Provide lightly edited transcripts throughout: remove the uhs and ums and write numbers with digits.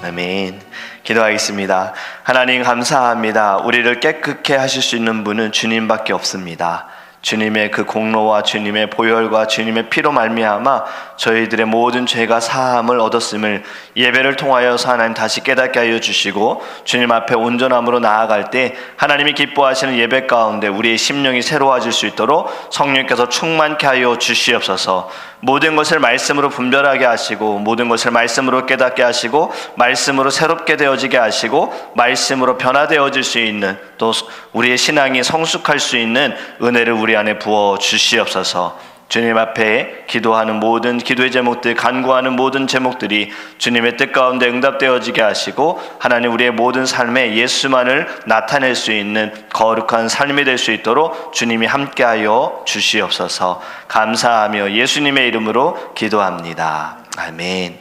아멘. 기도하겠습니다. 하나님 감사합니다. 우리를 깨끗게 하실 수 있는 분은 주님밖에 없습니다. 주님의 그 공로와 주님의 보혈과 주님의 피로 말미암아 저희들의 모든 죄가 사함을 얻었음을 예배를 통하여서 하나님 다시 깨닫게 하여 주시고, 주님 앞에 온전함으로 나아갈 때 하나님이 기뻐하시는 예배 가운데 우리의 심령이 새로워질 수 있도록 성령께서 충만케 하여 주시옵소서. 모든 것을 말씀으로 분별하게 하시고, 모든 것을 말씀으로 깨닫게 하시고, 말씀으로 새롭게 되어지게 하시고, 말씀으로 변화되어질 수 있는, 또 우리의 신앙이 성숙할 수 있는 은혜를 우리 안에 부어 주시옵소서. 주님 앞에 기도하는 모든 기도의 제목들, 간구하는 모든 제목들이 주님의 뜻 가운데 응답되어지게 하시고, 하나님 우리의 모든 삶에 예수만을 나타낼 수 있는 거룩한 삶이 될 수 있도록 주님이 함께하여 주시옵소서. 감사하며 예수님의 이름으로 기도합니다. 아멘.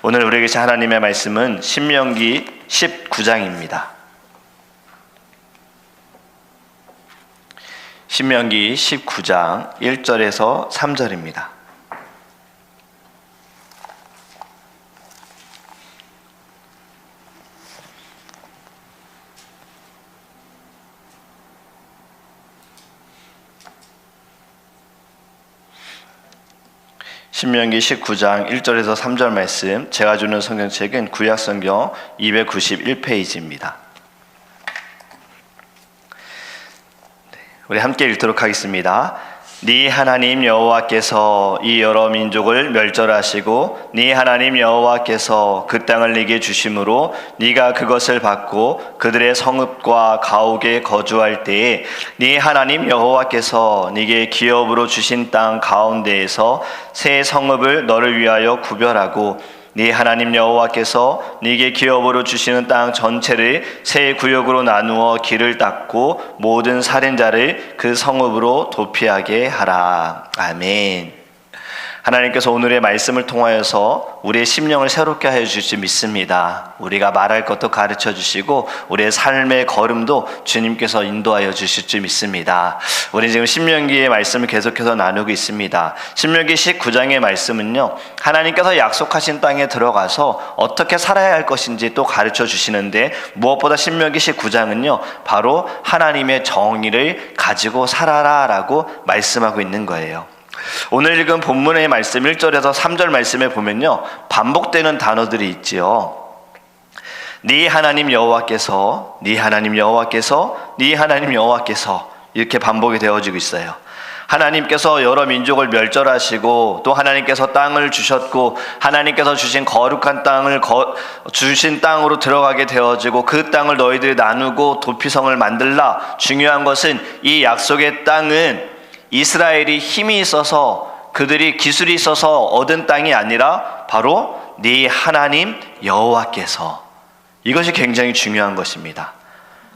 오늘 우리에게 주신 하나님의 말씀은 신명기 19장입니다. 신명기 19장 1절에서 3절입니다. 신명기 19장 1절에서 3절 말씀, 제가 주는 성경책은 구약성경 291페이지입니다. 우리 함께 읽도록 하겠습니다. 네 하나님 여호와께서 이 여러 민족을 멸절하시고 네 하나님 여호와께서 그 땅을 네게 주심으로 네가 그것을 받고 그들의 성읍과 가옥에 거주할 때에 네 하나님 여호와께서 네게 기업으로 주신 땅 가운데에서 새 성읍을 너를 위하여 구별하고, 네 하나님 여호와께서 네게 기업으로 주시는 땅 전체를 세 구역으로 나누어 길을 닦고 모든 살인자를 그 성읍으로 도피하게 하라. 아멘. 하나님께서 오늘의 말씀을 통하여서 우리의 심령을 새롭게 하여 주실 줄 믿습니다. 우리가 말할 것도 가르쳐 주시고 우리의 삶의 걸음도 주님께서 인도하여 주실 줄 믿습니다. 우리 지금 신명기의 말씀을 계속해서 나누고 있습니다. 신명기 19장의 말씀은요, 하나님께서 약속하신 땅에 들어가서 어떻게 살아야 할 것인지 또 가르쳐 주시는데, 무엇보다 신명기 19장은요 바로 하나님의 정의를 가지고 살아라 라고 말씀하고 있는 거예요. 오늘 읽은 본문의 말씀 1절에서 3절 말씀에 보면요, 반복되는 단어들이 있지요. 네 하나님 여호와께서, 네 하나님 여호와께서, 네 하나님 여호와께서, 이렇게 반복이 되어지고 있어요. 하나님께서 여러 민족을 멸절하시고, 또 하나님께서 땅을 주셨고, 하나님께서 주신 거룩한 땅을 주신 땅으로 들어가게 되어지고, 그 땅을 너희들이 나누고 도피성을 만들라. 중요한 것은 이 약속의 땅은 이스라엘이 힘이 있어서, 그들이 기술이 있어서 얻은 땅이 아니라 바로 네 하나님 여호와께서, 이것이 굉장히 중요한 것입니다.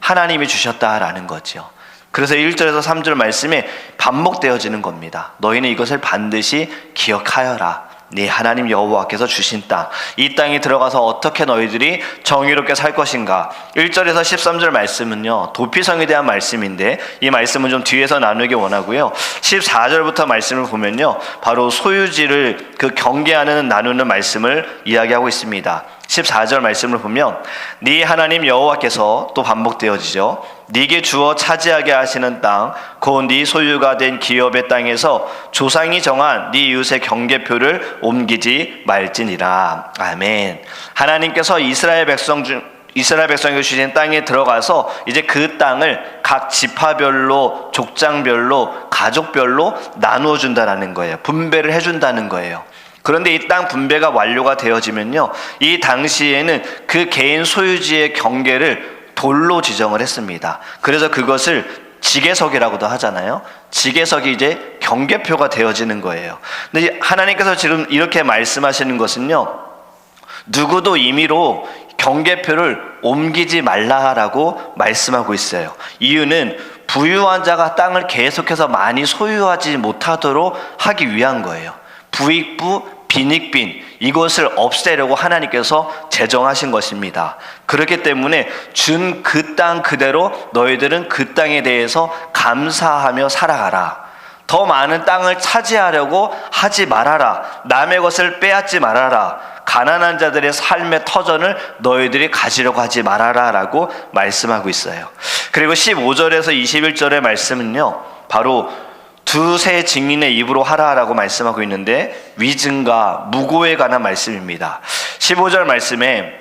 하나님이 주셨다라는 거죠. 그래서 1절에서 3절 말씀에 반복되어지는 겁니다. 너희는 이것을 반드시 기억하여라. 네 하나님 여호와께서 주신 땅, 이 땅에 들어가서 어떻게 너희들이 정의롭게 살 것인가. 1절에서 13절 말씀은요 도피성에 대한 말씀인데, 이 말씀은 좀 뒤에서 나누기 원하고요, 14절부터 말씀을 보면요 바로 소유지를 그 경계하는 나누는 말씀을 이야기하고 있습니다. 14절 말씀을 보면 네 하나님 여호와께서, 또 반복되어지죠, 네게 주어 차지하게 하시는 땅, 곧 네 소유가 된 기업의 땅에서 조상이 정한 네 이웃의 경계표를 옮기지 말지니라. 아멘. 하나님께서 이스라엘 백성에게 주신 땅에 들어가서 이제 그 땅을 각 지파별로, 족장별로, 가족별로 나누어 준다는 거예요. 분배를 해준다는 거예요. 그런데 이 땅 분배가 완료가 되어지면요, 이 당시에는 그 개인 소유지의 경계를 돌로 지정을 했습니다. 그래서 그것을 지계석이라고도 하잖아요. 지계석이 이제 경계표가 되어지는 거예요. 근데 하나님께서 지금 이렇게 말씀하시는 것은요, 누구도 임의로 경계표를 옮기지 말라라고 말씀하고 있어요. 이유는 부유한 자가 땅을 계속해서 많이 소유하지 못하도록 하기 위한 거예요. 부익부, 빈익빈, 이것을 없애려고 하나님께서 제정하신 것입니다. 그렇기 때문에 준 그 땅 그대로 너희들은 그 땅에 대해서 감사하며 살아가라. 더 많은 땅을 차지하려고 하지 말아라. 남의 것을 빼앗지 말아라. 가난한 자들의 삶의 터전을 너희들이 가지려고 하지 말아라 라고 말씀하고 있어요. 그리고 15절에서 21절의 말씀은요, 바로 두세 증인의 입으로 하라라고 말씀하고 있는데 위증과 무고에 관한 말씀입니다. 15절 말씀에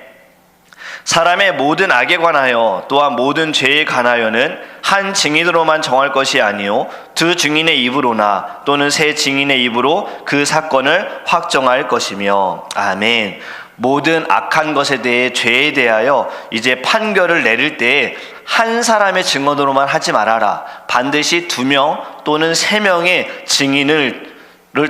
사람의 모든 악에 관하여 또한 모든 죄에 관하여는 한 증인으로만 정할 것이 아니요 두 증인의 입으로나 또는 세 증인의 입으로 그 사건을 확정할 것이며. 아멘. 모든 악한 것에 대해, 죄에 대하여 이제 판결을 내릴 때 한 사람의 증언으로만 하지 말아라. 반드시 2명 또는 3명의 증인을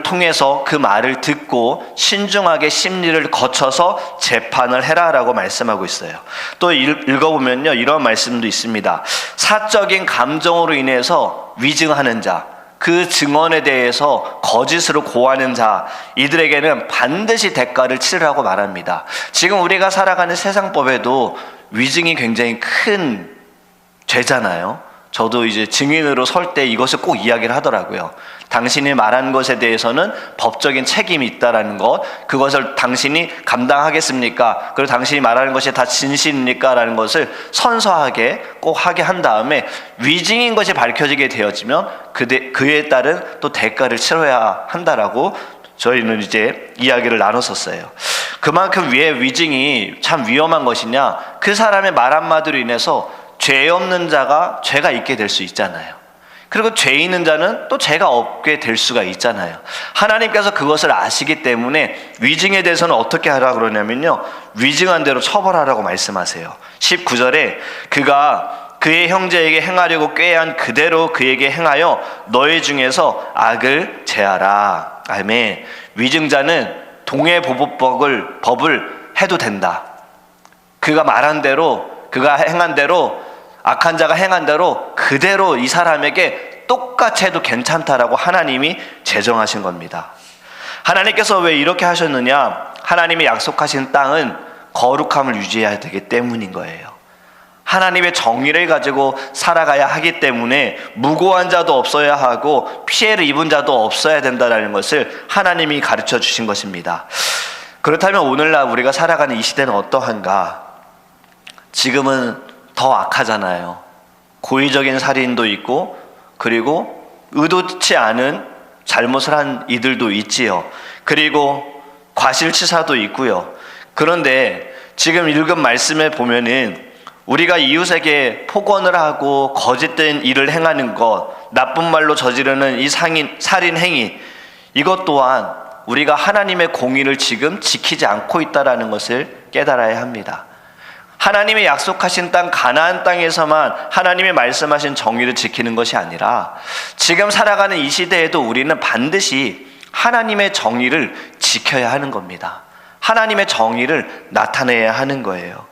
통해서 그 말을 듣고 신중하게 심리를 거쳐서 재판을 해라라고 말씀하고 있어요. 또 읽어보면요, 이런 말씀도 있습니다. 사적인 감정으로 인해서 위증하는 자, 그 증언에 대해서 거짓으로 고하는 자, 이들에게는 반드시 대가를 치르라고 말합니다. 지금 우리가 살아가는 세상법에도 위증이 굉장히 큰 죄잖아요. 저도 이제 증인으로 설 때 이것을 꼭 이야기를 하더라고요. 당신이 말한 것에 대해서는 법적인 책임이 있다라는 것, 그것을 당신이 감당하겠습니까? 그리고 당신이 말하는 것이 다 진실입니까? 라는 것을 선서하게 꼭 하게 한 다음에 위증인 것이 밝혀지게 되어지면 그에 따른 또 대가를 치러야 한다라고 저희는 이제 이야기를 나눴었어요. 그만큼 왜 위증이 참 위험한 것이냐? 그 사람의 말 한마디로 인해서 죄 없는 자가 죄가 있게 될 수 있잖아요. 그리고 죄 있는 자는 또 죄가 없게 될 수가 있잖아요. 하나님께서 그것을 아시기 때문에 위증에 대해서는 어떻게 하라 그러냐면요, 위증한 대로 처벌하라고 말씀하세요. 19절에 그가 그의 형제에게 행하려고 꾀한 그대로 그에게 행하여 너희 중에서 악을 제하라. 아멘. 위증자는 동해보복법을 해도 된다. 그가 말한 대로, 그가 행한 대로, 악한 자가 행한 대로 그대로 이 사람에게 똑같이 해도 괜찮다라고 하나님이 제정하신 겁니다. 하나님께서 왜 이렇게 하셨느냐? 하나님이 약속하신 땅은 거룩함을 유지해야 되기 때문인 거예요. 하나님의 정의를 가지고 살아가야 하기 때문에 무고한 자도 없어야 하고 피해를 입은 자도 없어야 된다는 것을 하나님이 가르쳐 주신 것입니다. 그렇다면 오늘날 우리가 살아가는 이 시대는 어떠한가? 지금은 더 악하잖아요. 고의적인 살인도 있고, 그리고 의도치 않은 잘못을 한 이들도 있지요. 그리고 과실치사도 있고요. 그런데 지금 읽은 말씀에 보면은 우리가 이웃에게 폭언을 하고 거짓된 일을 행하는 것, 나쁜 말로 저지르는 이 살인 행위, 이것 또한 우리가 하나님의 공의를 지금 지키지 않고 있다는 것을 깨달아야 합니다. 하나님이 약속하신 땅 가나안 땅에서만 하나님이 말씀하신 정의를 지키는 것이 아니라 지금 살아가는 이 시대에도 우리는 반드시 하나님의 정의를 지켜야 하는 겁니다. 하나님의 정의를 나타내야 하는 거예요.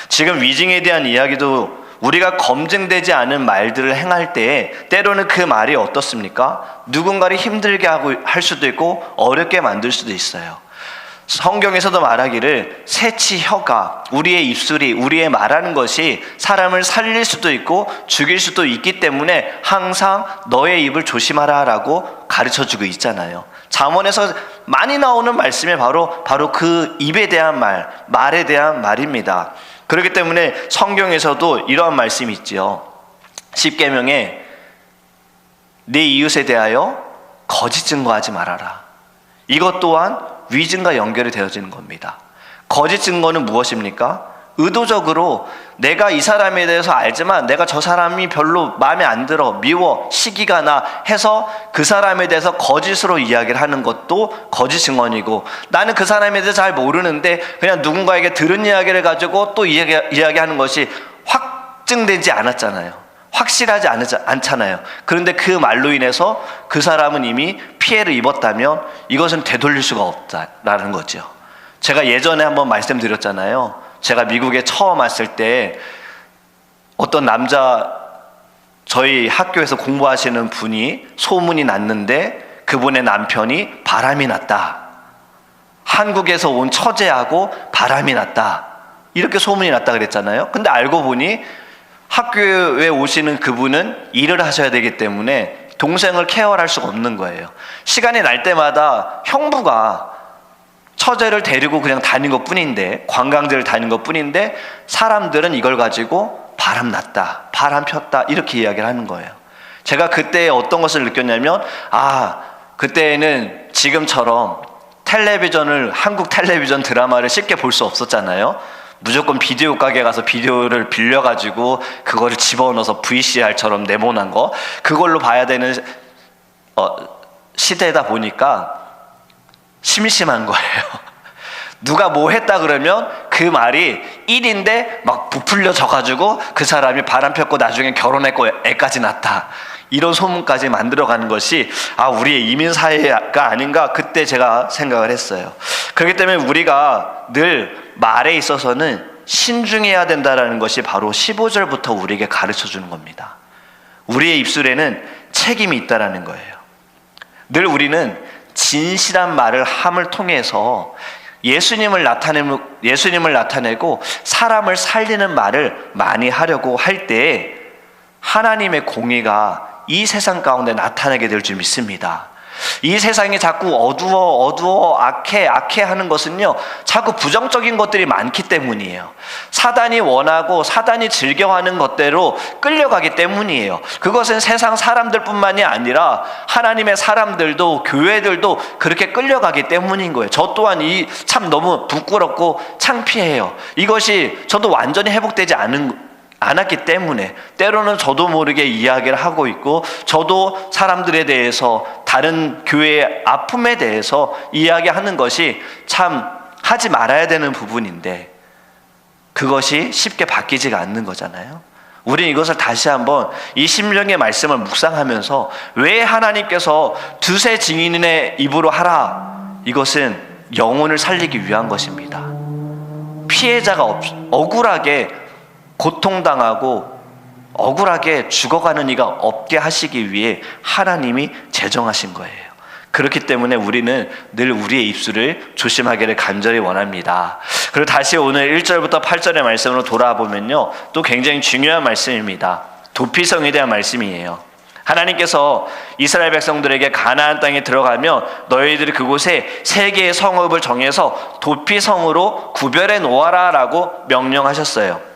지금 위증에 대한 이야기도 우리가 검증되지 않은 말들을 행할 때에 때로는 그 말이 어떻습니까? 누군가를 힘들게 할 수도 있고 어렵게 만들 수도 있어요. 성경에서도 말하기를 새치 혀가, 우리의 입술이, 우리의 말하는 것이 사람을 살릴 수도 있고 죽일 수도 있기 때문에 항상 너의 입을 조심하라 라고 가르쳐주고 있잖아요. 잠언에서 많이 나오는 말씀이 바로 그 입에 대한 말에 대한 말입니다. 그렇기 때문에 성경에서도 이러한 말씀이 있지요. 십계명에 네 이웃에 대하여 거짓 증거하지 말아라. 이것 또한 위증과 연결이 되어지는 겁니다. 거짓 증거는 무엇입니까? 의도적으로 내가 이 사람에 대해서 알지만 내가 저 사람이 별로 마음에 안 들어, 미워, 시기가 나 해서 그 사람에 대해서 거짓으로 이야기를 하는 것도 거짓 증언이고, 나는 그 사람에 대해서 잘 모르는데 그냥 누군가에게 들은 이야기를 가지고 또 이야기하는 것이 확증되지 않았잖아요. 확실하지 않잖아요. 그런데 그 말로 인해서 그 사람은 이미 피해를 입었다면 이것은 되돌릴 수가 없다라는 거죠. 제가 예전에 한번 말씀드렸잖아요. 제가 미국에 처음 왔을 때 어떤 남자, 저희 학교에서 공부하시는 분이 소문이 났는데 그분의 남편이 바람이 났다. 한국에서 온 처제하고 바람이 났다. 이렇게 소문이 났다 그랬잖아요. 근데 알고 보니 학교에 오시는 그분은 일을 하셔야 되기 때문에 동생을 케어할 수가 없는 거예요. 시간이 날 때마다 형부가 처제를 데리고 그냥 다닌 것 뿐인데, 관광지를 다닌 것 뿐인데 사람들은 이걸 가지고 바람 났다, 바람 폈다 이렇게 이야기를 하는 거예요. 제가 그때 어떤 것을 느꼈냐면, 그때는 지금처럼 한국 텔레비전 드라마를 쉽게 볼 수 없었잖아요. 무조건 비디오 가게 가서 비디오를 빌려가지고 그거를 집어넣어서 VCR처럼 네모난 거, 그걸로 봐야 되는 시대다 보니까 심심한 거예요. 누가 뭐 했다 그러면 그 말이 일인데 막 부풀려져가지고 그 사람이 바람 폈고 나중에 결혼했고 애까지 낳았다, 이런 소문까지 만들어가는 것이 우리의 이민사회가 아닌가, 그때 제가 생각을 했어요. 그렇기 때문에 우리가 늘 말에 있어서는 신중해야 된다는 것이 바로 15절부터 우리에게 가르쳐 주는 겁니다. 우리의 입술에는 책임이 있다는 거예요. 늘 우리는 진실한 말을 함을 통해서 예수님을 나타내고 사람을 살리는 말을 많이 하려고 할 때에 하나님의 공의가 이 세상 가운데 나타나게 될 줄 믿습니다. 이 세상이 자꾸 어두워 악해 하는 것은요, 자꾸 부정적인 것들이 많기 때문이에요. 사단이 원하고 사단이 즐겨하는 것대로 끌려가기 때문이에요. 그것은 세상 사람들뿐만이 아니라 하나님의 사람들도, 교회들도 그렇게 끌려가기 때문인 거예요. 저 또한 참 너무 부끄럽고 창피해요. 이것이 저도 완전히 회복되지 않았기 때문에 때로는 저도 모르게 이야기를 하고 있고, 저도 사람들에 대해서, 다른 교회의 아픔에 대해서 이야기하는 것이 참 하지 말아야 되는 부분인데 그것이 쉽게 바뀌지가 않는 거잖아요. 우리는 이것을 다시 한번 이 심령의 말씀을 묵상하면서, 왜 하나님께서 두세 증인의 입으로 하라, 이것은 영혼을 살리기 위한 것입니다. 피해자가 억울하게 고통당하고 억울하게 죽어가는 이가 없게 하시기 위해 하나님이 제정하신 거예요. 그렇기 때문에 우리는 늘 우리의 입술을 조심하기를 간절히 원합니다. 그리고 다시 오늘 1절부터 8절의 말씀으로 돌아보면요, 또 굉장히 중요한 말씀입니다. 도피성에 대한 말씀이에요. 하나님께서 이스라엘 백성들에게 가나안 땅에 들어가면 너희들이 그곳에 3개의 성읍을 정해서 도피성으로 구별해 놓아라 라고 명령하셨어요.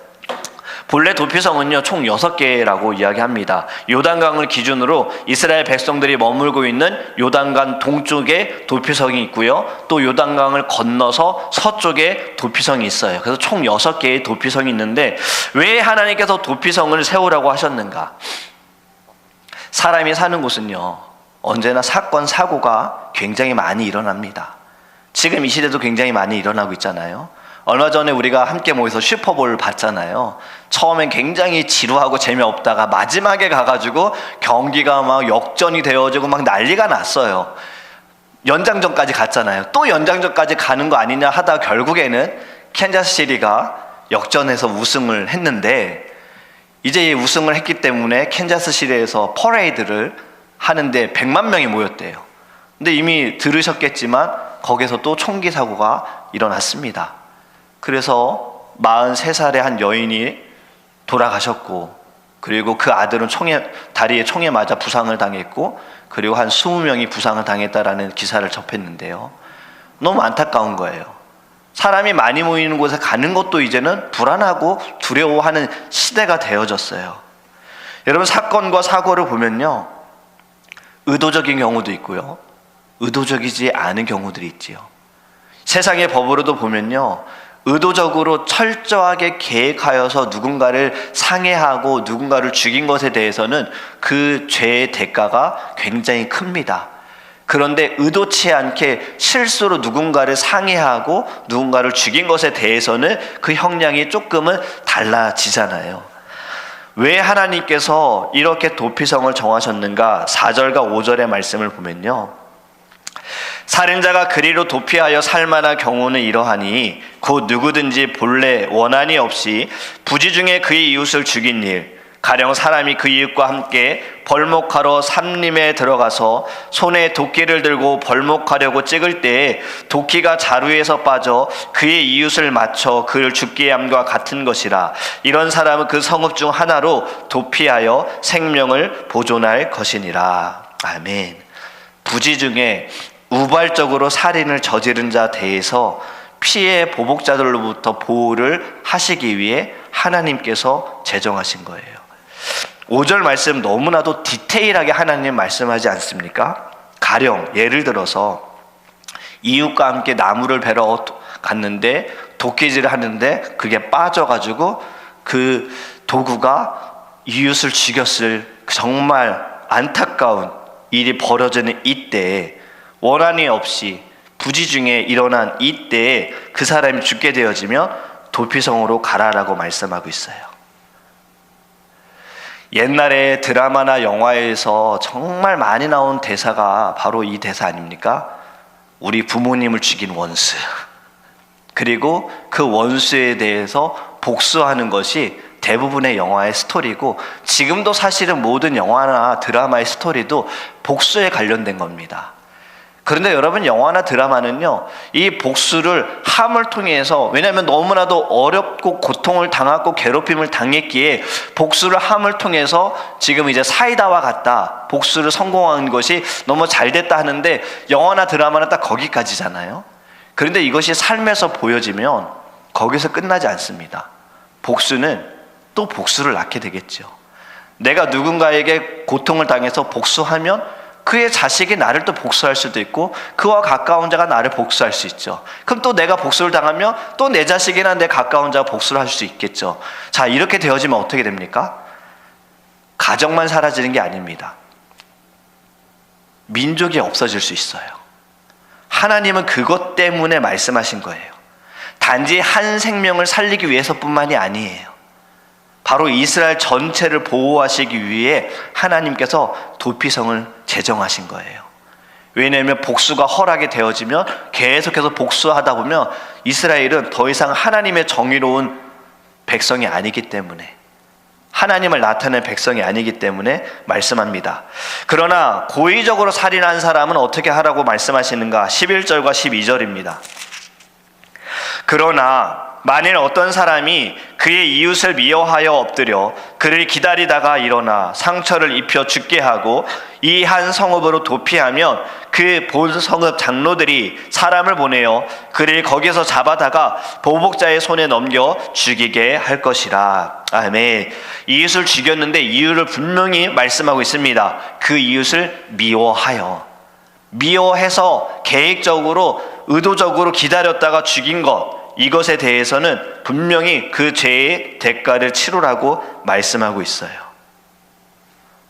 본래 도피성은요, 총 6개라고 이야기합니다. 요단강을 기준으로 이스라엘 백성들이 머물고 있는 요단강 동쪽에 도피성이 있고요, 또 요단강을 건너서 서쪽에 도피성이 있어요. 그래서 총 6개의 도피성이 있는데, 왜 하나님께서 도피성을 세우라고 하셨는가? 사람이 사는 곳은요, 언제나 사건, 사고가 굉장히 많이 일어납니다. 지금 이 시대도 굉장히 많이 일어나고 있잖아요. 얼마 전에 우리가 함께 모여서 슈퍼볼 봤잖아요. 처음엔 굉장히 지루하고 재미없다가 마지막에 가가지고 경기가 막 역전이 되어지고 막 난리가 났어요. 연장전까지 갔잖아요. 또 연장전까지 가는 거 아니냐 하다 결국에는 캔자스시티가 역전해서 우승을 했는데, 이제 우승을 했기 때문에 캔자스시티에서 퍼레이드를 하는데 100만 명이 모였대요. 근데 이미 들으셨겠지만 거기서 또 총기 사고가 일어났습니다. 그래서 43살의 한 여인이 돌아가셨고, 그리고 그 아들은 다리에 총에 맞아 부상을 당했고, 그리고 한 20명이 부상을 당했다라는 기사를 접했는데요. 너무 안타까운 거예요. 사람이 많이 모이는 곳에 가는 것도 이제는 불안하고 두려워하는 시대가 되어졌어요. 여러분, 사건과 사고를 보면요, 의도적인 경우도 있고요, 의도적이지 않은 경우들이 있지요. 세상의 법으로도 보면요, 의도적으로 철저하게 계획하여서 누군가를 상해하고 누군가를 죽인 것에 대해서는 그 죄의 대가가 굉장히 큽니다. 그런데 의도치 않게 실수로 누군가를 상해하고 누군가를 죽인 것에 대해서는 그 형량이 조금은 달라지잖아요. 왜 하나님께서 이렇게 도피성을 정하셨는가? 4절과 5절의 말씀을 보면요, 살인자가 그리로 도피하여 살만한 경우는 이러하니 곧 누구든지 본래 원한이 없이 부지 중에 그의 이웃을 죽인 일, 가령 사람이 그 이웃과 함께 벌목하러 산림에 들어가서 손에 도끼를 들고 벌목하려고 찍을 때에 도끼가 자루에서 빠져 그의 이웃을 맞춰 그를 죽게 함과 같은 것이라. 이런 사람은 그 성읍 중 하나로 도피하여 생명을 보존할 것이니라. 아멘. 부지 중에 우발적으로 살인을 저지른 자 대해서 피해 보복자들로부터 보호를 하시기 위해 하나님께서 제정하신 거예요. 5절 말씀 너무나도 디테일하게 하나님 말씀하지 않습니까? 가령 예를 들어서 이웃과 함께 나무를 베러 갔는데 도끼질을 하는데 그게 빠져가지고 그 도구가 이웃을 죽였을 정말 안타까운 일이 벌어지는 이때에, 원한이 없이 부지 중에 일어난 이때에 그 사람이 죽게 되어지면 도피성으로 가라라고 말씀하고 있어요. 옛날에 드라마나 영화에서 정말 많이 나온 대사가 바로 이 대사 아닙니까? 우리 부모님을 죽인 원수, 그리고 그 원수에 대해서 복수하는 것이 대부분의 영화의 스토리고, 지금도 사실은 모든 영화나 드라마의 스토리도 복수에 관련된 겁니다. 그런데 여러분, 영화나 드라마는요, 이 복수를 함을 통해서, 왜냐하면 너무나도 어렵고 고통을 당하고 괴롭힘을 당했기에 복수를 함을 통해서 지금 이제 사이다와 같다, 복수를 성공한 것이 너무 잘 됐다 하는데, 영화나 드라마는 딱 거기까지잖아요. 그런데 이것이 삶에서 보여지면 거기서 끝나지 않습니다. 복수는 또 복수를 낳게 되겠죠. 내가 누군가에게 고통을 당해서 복수하면 그의 자식이 나를 또 복수할 수도 있고, 그와 가까운 자가 나를 복수할 수 있죠. 그럼 또 내가 복수를 당하면 또 내 자식이나 내 가까운 자가 복수를 할 수 있겠죠. 자, 이렇게 되어지면 어떻게 됩니까? 가정만 사라지는 게 아닙니다. 민족이 없어질 수 있어요. 하나님은 그것 때문에 말씀하신 거예요. 단지 한 생명을 살리기 위해서뿐만이 아니에요. 바로 이스라엘 전체를 보호하시기 위해 하나님께서 도피성을 제정하신 거예요. 왜냐하면 복수가 허락이 되어지면 계속해서 복수하다 보면 이스라엘은 더 이상 하나님의 정의로운 백성이 아니기 때문에, 하나님을 나타낸 백성이 아니기 때문에 말씀합니다. 그러나 고의적으로 살인한 사람은 어떻게 하라고 말씀하시는가? 11절과 12절입니다. 그러나 만일 어떤 사람이 그의 이웃을 미워하여 엎드려 그를 기다리다가 일어나 상처를 입혀 죽게 하고 이 한 성읍으로 도피하면 그 본 성읍 장로들이 사람을 보내어 그를 거기서 잡아다가 보복자의 손에 넘겨 죽이게 할 것이라. 아멘. 이웃을 죽였는데 이유를 분명히 말씀하고 있습니다. 그 이웃을 미워해서 계획적으로 의도적으로 기다렸다가 죽인 것, 이것에 대해서는 분명히 그 죄의 대가를 치르라고 말씀하고 있어요.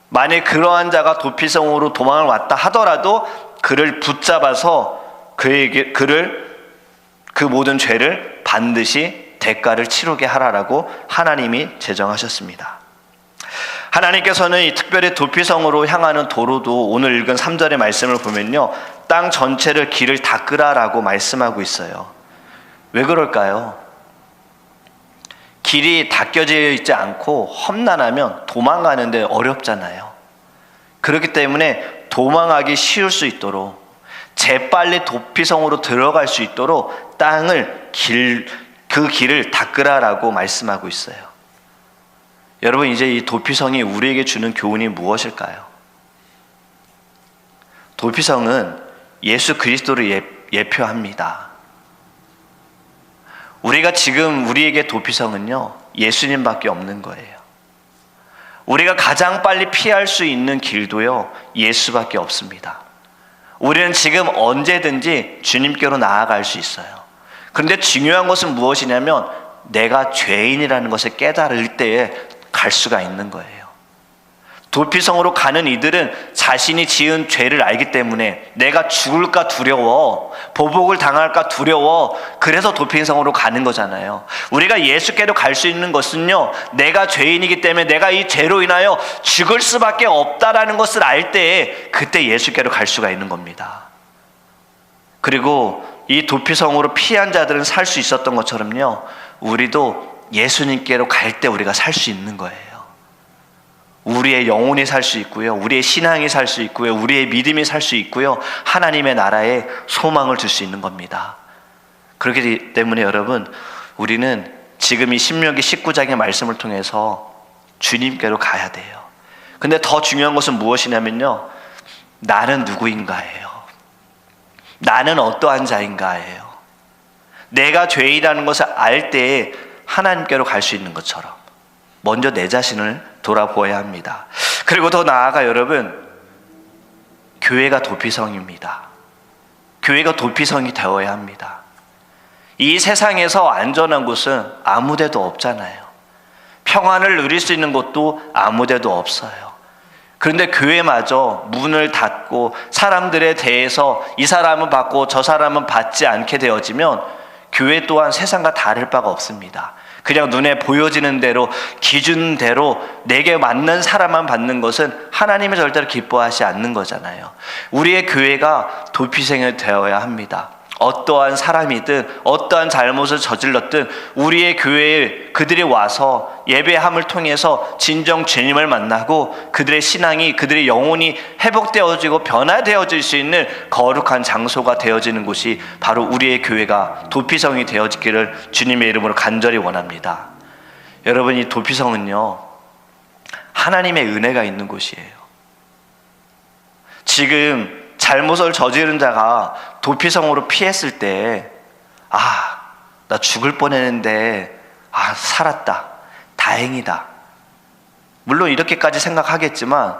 만약 그러한 자가 도피성으로 도망을 왔다 하더라도 그를 붙잡아서 그 모든 죄를 반드시 대가를 치르게 하라라고 하나님이 제정하셨습니다. 하나님께서는 이 특별히 도피성으로 향하는 도로도 오늘 읽은 3절의 말씀을 보면요, 땅 전체를 길을 닦으라라고 말씀하고 있어요. 왜 그럴까요? 길이 닦여져 있지 않고 험난하면 도망가는데 어렵잖아요. 그렇기 때문에 도망하기 쉬울 수 있도록, 재빨리 도피성으로 들어갈 수 있도록 그 길을 닦으라라고 말씀하고 있어요. 여러분, 이제 이 도피성이 우리에게 주는 교훈이 무엇일까요? 도피성은 예수 그리스도를 예표합니다. 우리가 지금 우리에게 도피성은요, 예수님밖에 없는 거예요. 우리가 가장 빨리 피할 수 있는 길도요, 예수밖에 없습니다. 우리는 지금 언제든지 주님께로 나아갈 수 있어요. 그런데 중요한 것은 무엇이냐면 내가 죄인이라는 것을 깨달을 때에 갈 수가 있는 거예요. 도피성으로 가는 이들은 자신이 지은 죄를 알기 때문에 내가 죽을까 두려워, 보복을 당할까 두려워, 그래서 도피성으로 가는 거잖아요. 우리가 예수께로 갈 수 있는 것은요, 내가 죄인이기 때문에 내가 이 죄로 인하여 죽을 수밖에 없다라는 것을 알 때에 그때 예수께로 갈 수가 있는 겁니다. 그리고 이 도피성으로 피한 자들은 살 수 있었던 것처럼요, 우리도 예수님께로 갈 때 우리가 살 수 있는 거예요. 우리의 영혼이 살 수 있고요, 우리의 신앙이 살 수 있고요, 우리의 믿음이 살 수 있고요, 하나님의 나라에 소망을 줄 수 있는 겁니다. 그렇기 때문에 여러분, 우리는 지금 이 신명기 19장의 말씀을 통해서 주님께로 가야 돼요. 근데 더 중요한 것은 무엇이냐면요, 나는 누구인가예요. 나는 어떠한 자인가예요. 내가 죄인이라는 것을 알 때에 하나님께로 갈 수 있는 것처럼 먼저 내 자신을 돌아보아야 합니다. 그리고 더 나아가 여러분, 교회가 도피성입니다. 교회가 도피성이 되어야 합니다. 이 세상에서 안전한 곳은 아무 데도 없잖아요. 평안을 누릴 수 있는 곳도 아무 데도 없어요. 그런데 교회마저 문을 닫고 사람들에 대해서 이 사람은 받고 저 사람은 받지 않게 되어지면 교회 또한 세상과 다를 바가 없습니다. 그냥 눈에 보여지는 대로, 기준대로 내게 맞는 사람만 받는 것은 하나님이 절대로 기뻐하지 않는 거잖아요. 우리의 교회가 도피성이 되어야 합니다. 어떠한 사람이든 어떠한 잘못을 저질렀든 우리의 교회에 그들이 와서 예배함을 통해서 진정 주님을 만나고 그들의 신앙이, 그들의 영혼이 회복되어지고 변화되어질 수 있는 거룩한 장소가 되어지는 곳이 바로 우리의 교회가 도피성이 되어지기를 주님의 이름으로 간절히 원합니다. 여러분, 이 도피성은요, 하나님의 은혜가 있는 곳이에요. 지금 잘못을 저지른 자가 도피성으로 피했을 때, 나 죽을 뻔했는데 살았다, 다행이다, 물론 이렇게까지 생각하겠지만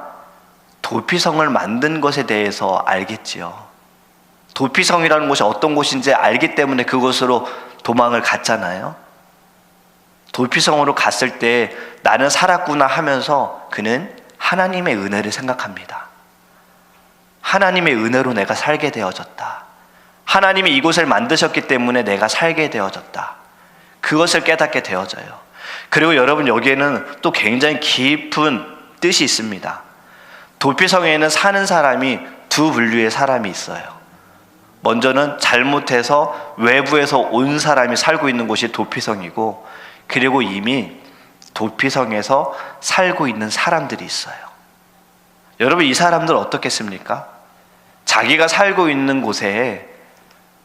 도피성을 만든 것에 대해서 알겠지요. 도피성이라는 곳이 어떤 곳인지 알기 때문에 그곳으로 도망을 갔잖아요. 도피성으로 갔을 때 나는 살았구나 하면서 그는 하나님의 은혜를 생각합니다. 하나님의 은혜로 내가 살게 되어졌다. 하나님이 이곳을 만드셨기 때문에 내가 살게 되어졌다. 그것을 깨닫게 되어져요. 그리고 여러분, 여기에는 또 굉장히 깊은 뜻이 있습니다. 도피성에는 사는 사람이 두 분류의 사람이 있어요. 먼저는 잘못해서 외부에서 온 사람이 살고 있는 곳이 도피성이고, 그리고 이미 도피성에서 살고 있는 사람들이 있어요. 여러분, 이 사람들은 어떻겠습니까? 자기가 살고 있는 곳에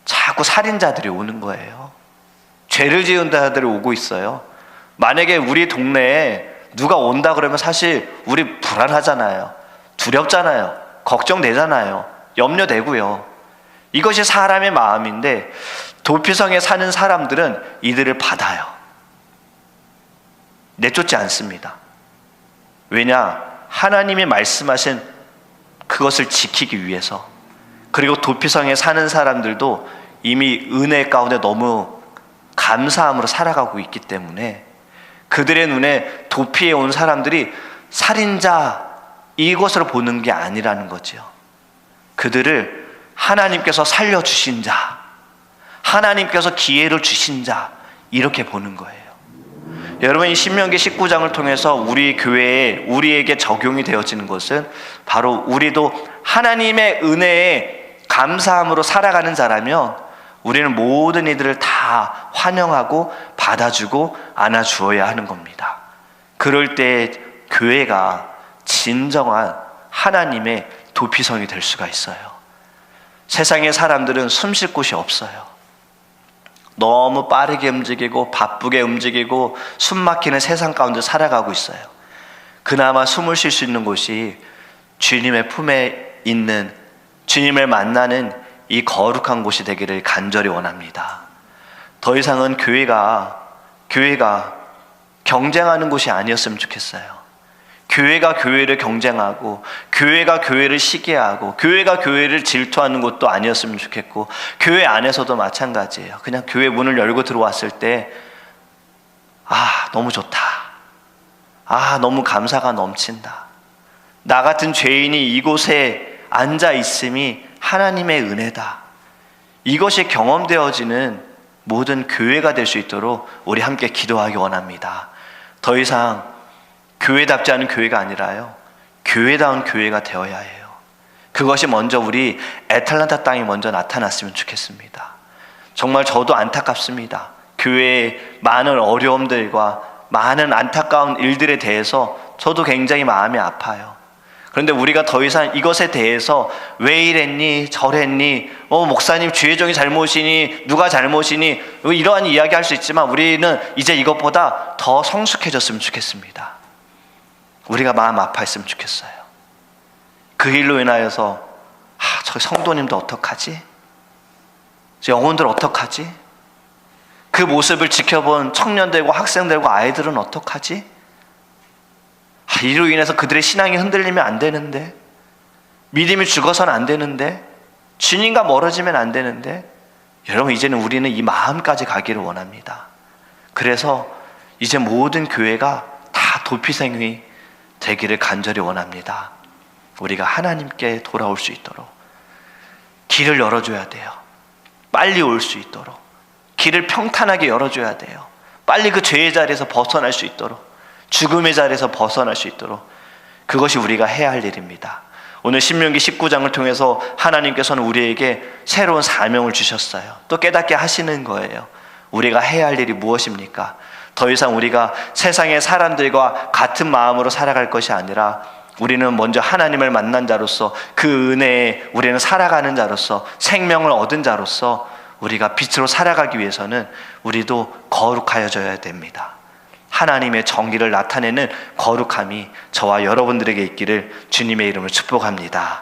자꾸 살인자들이 오는 거예요. 죄를 지은 자들이 오고 있어요. 만약에 우리 동네에 누가 온다 그러면 사실 우리 불안하잖아요. 두렵잖아요. 걱정되잖아요. 염려되고요. 이것이 사람의 마음인데 도피성에 사는 사람들은 이들을 받아요. 내쫓지 않습니다. 왜냐? 하나님이 말씀하신 그것을 지키기 위해서. 그리고 도피성에 사는 사람들도 이미 은혜 가운데 너무 감사함으로 살아가고 있기 때문에 그들의 눈에 도피해 온 사람들이 살인자 이것으로 보는 게 아니라는 거죠. 그들을 하나님께서 살려주신 자, 하나님께서 기회를 주신 자, 이렇게 보는 거예요. 여러분, 이 신명기 19장을 통해서 우리 교회에 우리에게 적용이 되어지는 것은 바로 우리도 하나님의 은혜에 감사함으로 살아가는 자라면 우리는 모든 이들을 다 환영하고 받아주고 안아주어야 하는 겁니다. 그럴 때 교회가 진정한 하나님의 도피성이 될 수가 있어요. 세상의 사람들은 숨 쉴 곳이 없어요. 너무 빠르게 움직이고 바쁘게 움직이고 숨 막히는 세상 가운데 살아가고 있어요. 그나마 숨을 쉴 수 있는 곳이 주님의 품에 있는, 주님을 만나는 이 거룩한 곳이 되기를 간절히 원합니다. 더 이상은 교회가 경쟁하는 곳이 아니었으면 좋겠어요. 교회가 교회를 경쟁하고, 교회가 교회를 시기하고, 교회가 교회를 질투하는 곳도 아니었으면 좋겠고, 교회 안에서도 마찬가지예요. 그냥 교회 문을 열고 들어왔을 때 너무 좋다, 너무 감사가 넘친다, 나 같은 죄인이 이곳에 앉아 있음이 하나님의 은혜다, 이것이 경험되어지는 모든 교회가 될 수 있도록 우리 함께 기도하기 원합니다. 더 이상 교회답지 않은 교회가 아니라요, 교회다운 교회가 되어야 해요. 그것이 먼저 우리 애틀란타 땅에 먼저 나타났으면 좋겠습니다. 정말 저도 안타깝습니다. 교회의 많은 어려움들과 많은 안타까운 일들에 대해서 저도 굉장히 마음이 아파요. 그런데 우리가 더 이상 이것에 대해서 왜 이랬니 저랬니, 목사님 주의종이 잘못이니 누가 잘못이니, 이러한 이야기 할 수 있지만 우리는 이제 이것보다 더 성숙해졌으면 좋겠습니다. 우리가 마음 아파했으면 좋겠어요. 그 일로 인하여서 저 성도님도 어떡하지? 영혼들 어떡하지? 그 모습을 지켜본 청년들과 학생들과 아이들은 어떡하지? 이로 인해서 그들의 신앙이 흔들리면 안 되는데, 믿음이 죽어서는 안 되는데, 주님과 멀어지면 안 되는데, 여러분 이제는 우리는 이 마음까지 가기를 원합니다. 그래서 이제 모든 교회가 다 도피생이 되기를 간절히 원합니다. 우리가 하나님께 돌아올 수 있도록 길을 열어줘야 돼요. 빨리 올 수 있도록 길을 평탄하게 열어줘야 돼요. 빨리 그 죄의 자리에서 벗어날 수 있도록, 죽음의 자리에서 벗어날 수 있도록, 그것이 우리가 해야 할 일입니다. 오늘 신명기 19장을 통해서 하나님께서는 우리에게 새로운 사명을 주셨어요. 또 깨닫게 하시는 거예요. 우리가 해야 할 일이 무엇입니까? 더 이상 우리가 세상의 사람들과 같은 마음으로 살아갈 것이 아니라 우리는 먼저 하나님을 만난 자로서 그 은혜에 우리는 살아가는 자로서 생명을 얻은 자로서 우리가 빛으로 살아가기 위해서는 우리도 거룩하여져야 됩니다. 하나님의 정의를 나타내는 거룩함이 저와 여러분들에게 있기를 주님의 이름으로 축복합니다.